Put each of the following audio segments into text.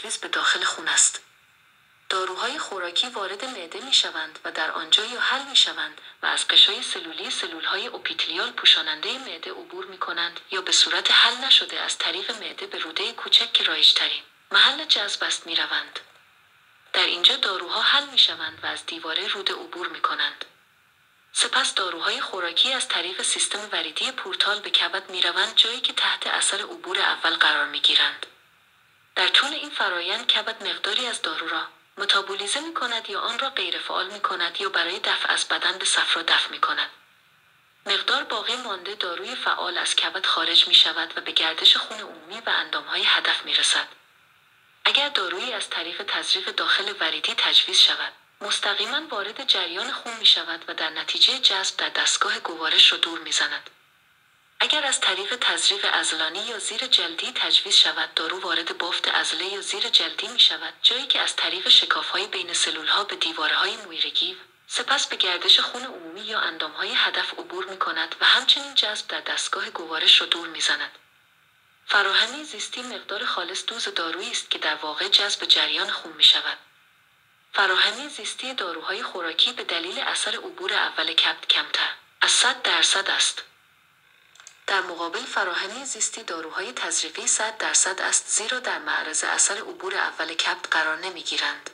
تجویز به داخل خون است. داروهای خوراکی وارد معده می‌شوند و در آنجا یا حل می‌شوند و از غشای سلولی سلولهای اپیتلیال پوشاننده معده عبور می‌کنند یا به صورت حل نشده از طریق معده به روده کوچک که رایج‌ترین محل جذب است می‌روند. در اینجا داروها حل می‌شوند و از دیواره روده عبور می‌کنند. سپس داروهای خوراکی از طریق سیستم وریدی پورتال به کبد می‌روند، جایی که تحت اثر عبور اول قرار می‌گیرند. در طول این فرایند کبد مقداری از دارو را متابولیزه می‌کند یا آن را غیرفعال می‌کند یا برای دفع از بدن به صفرا دفع می‌کند. مقدار باقی مانده داروی فعال از کبد خارج می‌شود و به گردش خون عمومی و اندام‌های هدف می‌رسد. اگر دارویی از طریق تزریق داخل وریدی تجویز شود، مستقیما وارد جریان خون می‌شود و در نتیجه جذب در دستگاه گوارش را دور می‌زند. اگر از طریق تزریق عضلانی یا زیر جلدی تجویز شود، دارو وارد بافت عضله یا زیر جلدی می‌شود، جایی که از طریق شکاف‌های بین سلول‌ها به دیواره‌های مویرگی سپس به گردش خون عمومی یا اندام‌های هدف عبور می‌کند و همچنین جذب در دستگاه گوارش را دور می‌زند. فراهمی زیستی مقدار خالص دوز دارویی است که در واقع جذب جریان خون می‌شود. فراهمی زیستی داروهای خوراکی به دلیل اثر عبور اول کبد کمتر از 100% است. در مقابل فراهمی زیستی داروهای تزریقی 100% است، زیرا در معرض اثر عبور اول کبد قرار نمی‌گیرند.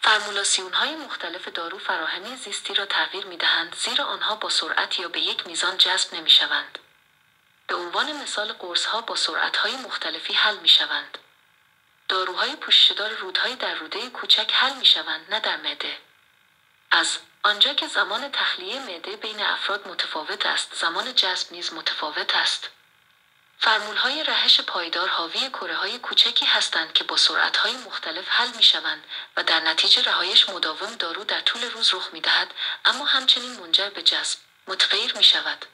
فرمولاسیون‌های مختلف دارو فراهمی زیستی را تغییر می‌دهند، زیرا آنها با سرعت یا به یک میزان جذب نمی‌شوند. به عنوان مثال قرص‌ها با سرعت‌های مختلفی حل می‌شوند. داروهای پوششدار رودهای در روده کوچک حل می‌شوند، نه در معده. از آنجا که زمان تخلیه معده بین افراد متفاوت است، زمان جذب نیز متفاوت است. فرمول‌های رهش پایدار حاوی کره‌های کوچکی هستند که با سرعت‌های مختلف حل می‌شوند و در نتیجه رهایش مداوم دارو در طول روز رخ می‌دهد، اما همچنین منجر به جذب متغیر می‌شود.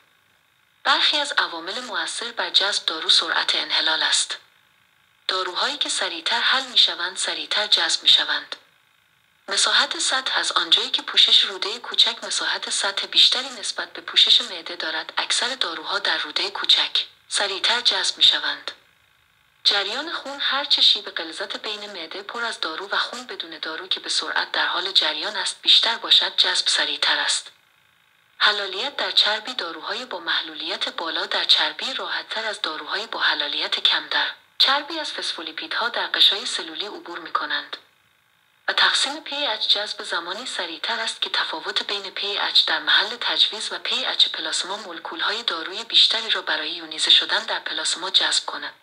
برخی از عوامل مؤثر بر جذب دارو سرعت انحلال است. داروهایی که سریعتر حل می‌شوند سریعتر جذب می‌شوند. مساحت سطح: از آنجایی که پوشش روده کوچک مساحت سطح بیشتری نسبت به پوشش معده دارد، اکثر داروها در روده کوچک سریعتر جذب می‌شوند. جریان خون: هرچه شیب غلظت بین معده پر از دارو و خون بدون دارو که به سرعت در حال جریان است بیشتر باشد، جذب سریعتر است. حلالیت در چربی: داروهای با محلولیت بالا در چربی راحت‌تر از داروهای با حلالیت کم در چربی از فسفولیپیدها در غشای سلولی عبور می‌کنند. و تقسیم pH: جذب زمانی سریعتر است که تفاوت بین pH در محل تجویز و pH پلاسما مولکول‌های داروی بیشتری را برای یونیزه شدن در پلاسما جذب کند.